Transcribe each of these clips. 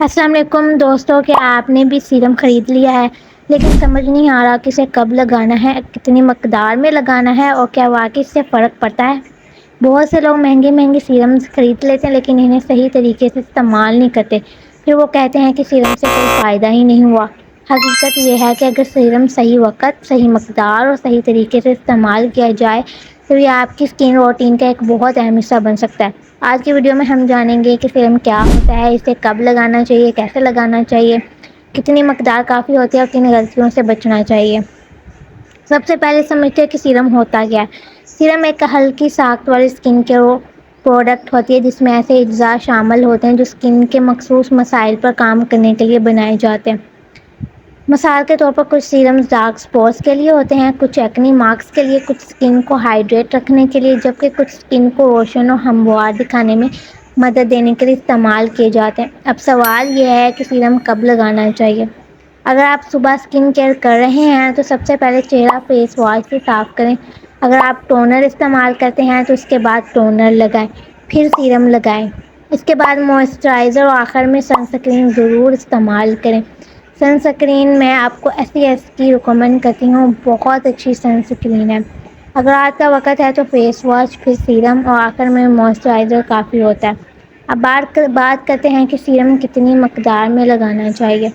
السلام علیکم دوستوں، کیا آپ نے بھی سیرم خرید لیا ہے لیکن سمجھ نہیں آ رہا کہ اسے کب لگانا ہے، کتنی مقدار میں لگانا ہے اور کیا واقعی اس سے فرق پڑتا ہے؟ بہت سے لوگ مہنگے مہنگے سیرمز خرید لیتے ہیں لیکن انہیں صحیح طریقے سے استعمال نہیں کرتے، پھر وہ کہتے ہیں کہ سیرم سے کوئی فائدہ ہی نہیں ہوا۔ حقیقت یہ ہے کہ اگر سیرم صحیح وقت، صحیح مقدار اور صحیح طریقے سے استعمال کیا جائے تو یہ آپ کی اسکن روٹین کا ایک بہت اہم حصہ بن سکتا ہے۔ آج کی ویڈیو میں ہم جانیں گے کہ سیرم کیا ہوتا ہے، اسے کب لگانا چاہیے، کیسے لگانا چاہیے، کتنی مقدار کافی ہوتی ہے اور کن غلطیوں سے بچنا چاہیے۔ سب سے پہلے سمجھتے ہیں کہ سیرم ہوتا کیا ہے۔ سیرم ایک ہلکی ساخت والی اسکن کیئر پروڈکٹ ہوتی ہے جس میں ایسے اجزاء شامل ہوتے ہیں جو اسکن کے مخصوص مسائل پر کام کرنے کے لیے بنائے جاتے ہیں۔ مثال کے طور پر کچھ سیرمز ڈارک اسپاٹس کے لیے ہوتے ہیں، کچھ ایکنی مارکس کے لیے، کچھ اسکن کو ہائیڈریٹ رکھنے کے لیے، جبکہ کچھ اسکن کو روشن اور ہموار دکھانے میں مدد دینے کے لیے استعمال کیے جاتے ہیں۔ اب سوال یہ ہے کہ سیرم کب لگانا چاہیے۔ اگر آپ صبح اسکن کیئر کر رہے ہیں تو سب سے پہلے چہرہ فیس واش سے صاف کریں۔ اگر آپ ٹونر استعمال کرتے ہیں تو اس کے بعد ٹونر لگائیں، پھر سیرم لگائیں۔ اس کے بعد موئسچرائزر اور آخر میں سن سکرین ضرور استعمال کریں۔ سن سکرین میں آپ کو SPF کی ریکمنڈ کرتی ہوں، بہت اچھی سن سکرین ہے۔ اگر رات کا وقت ہے تو فیس واش، پھر سیرم اور آخر میں موئسچرائزر کافی ہوتا ہے۔ اب بات کرتے ہیں کہ سیرم کتنی مقدار میں لگانا چاہیے۔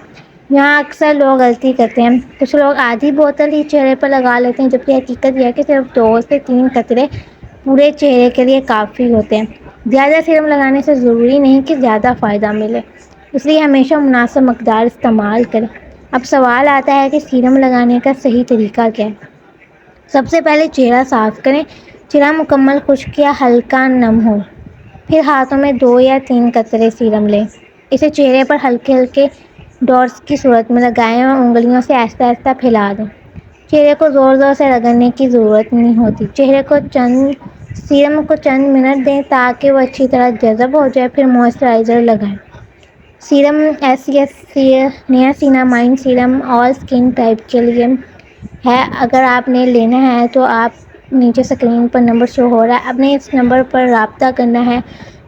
یہاں اکثر لوگ غلطی کرتے ہیں، کچھ لوگ آدھی بوتل ہی چہرے پر لگا لیتے ہیں، جبکہ حقیقت یہ ہے کہ صرف 2 سے 3 قطرے پورے چہرے کے لیے کافی ہوتے ہیں۔ زیادہ سیرم لگانے سے ضروری نہیں کہ زیادہ فائدہ ملے، اس لیے ہمیشہ مناسب مقدار استعمال کریں۔ اب سوال آتا ہے کہ سیرم لگانے کا صحیح طریقہ کیا ہے۔ سب سے پہلے چہرہ صاف کریں۔ چہرہ مکمل خشک یا ہلکا نم ہو، پھر ہاتھوں میں 2 یا 3 قطرے سیرم لیں۔ اسے چہرے پر ہلکے ہلکے ڈاٹس کی صورت میں لگائیں اور انگلیوں سے آہستہ آہستہ پھیلا دیں۔ چہرے کو زور زور سے رگڑنے کی ضرورت نہیں ہوتی۔ سیرم کو چند منٹ دیں تاکہ وہ اچھی طرح جذب ہو جائے، پھر موئسچرائزر لگائیں۔ سیرم SPF نیاسینامائڈ سیرم آل اسکن ٹائپ کے لیے ہے۔ اگر آپ نے لینا ہے تو آپ نیچے اسکرین پر نمبر شو ہو رہا ہے، اپنے اس نمبر پر رابطہ کرنا ہے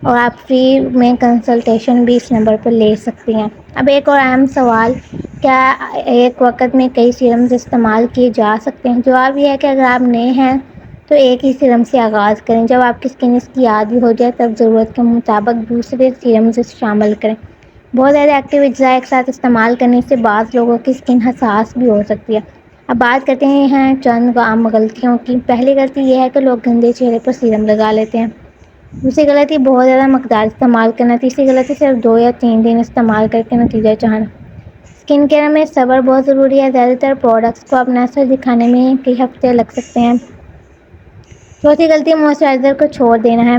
اور آپ فری میں کنسلٹیشن بھی اس نمبر پر لے سکتی ہیں۔ اب ایک اور اہم سوال، کیا ایک وقت میں کئی سیرمز استعمال کیے جا سکتے ہیں؟ جواب یہ ہے کہ اگر آپ نئے ہیں تو ایک ہی سیرم سے آغاز کریں۔ جب آپ کی اسکن اس کی عادی ہو جائے تب ضرورت کے مطابق دوسرے سیرمز شامل کریں۔ بہت زیادہ ایکٹیو اجزاء ایک ساتھ استعمال کرنے سے بعض لوگوں کی اسکن حساس بھی ہو سکتی ہے۔ اب بات کرتے ہیں چند عام غلطیوں کی۔ پہلی غلطی یہ ہے کہ لوگ گندے چہرے پر سیرم لگا لیتے ہیں۔ دوسری غلطی بہت زیادہ مقدار استعمال کرنا۔ تیسری غلطی صرف 2 یا 3 دن استعمال کر کے نتیجہ چاہنا۔ اسکن کیئر میں صبر بہت ضروری ہے، زیادہ تر پروڈکٹس کو اپنا اثر دکھانے میں کئی ہفتے لگ سکتے ہیں۔ چوتھی غلطی موئسچرائزر کو چھوڑ دینا ہے۔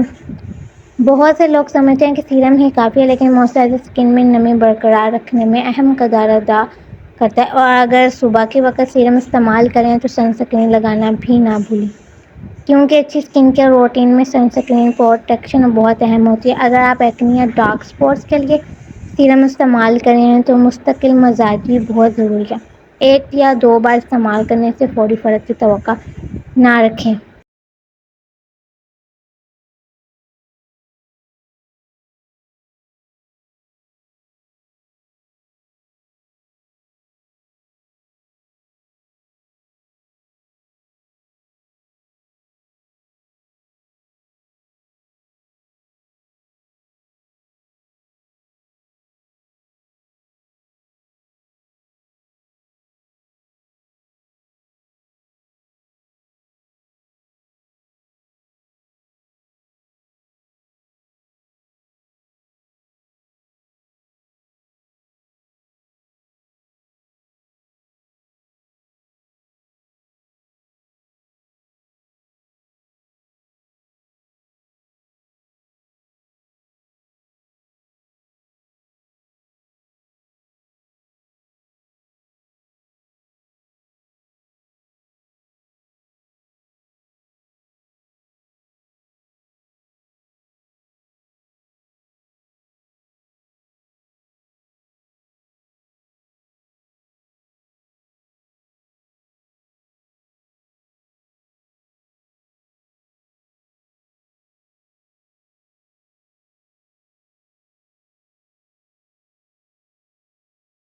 بہت سے لوگ سمجھتے ہیں کہ سیرم ہی کافی ہے، لیکن موئسچرائزر اسکن میں نمی برقرار رکھنے میں اہم کردار ادا کرتا ہے، اور اگر صبح کے وقت سیرم استعمال کریں تو سن سکرین لگانا بھی نہ بھولیں، کیونکہ اچھی اسکن کیئر روٹین میں سن سکرین پروٹیکشن بہت اہم ہوتی ہے۔ اگر آپ ایکنی یا ڈارک اسپاٹس کے لیے سیرم استعمال کر رہے ہیں تو مستقل مزاجی بہت ضروری ہے۔ 1 یا 2 بار استعمال کرنے سے فوری فرق کی توقع نہ رکھیں۔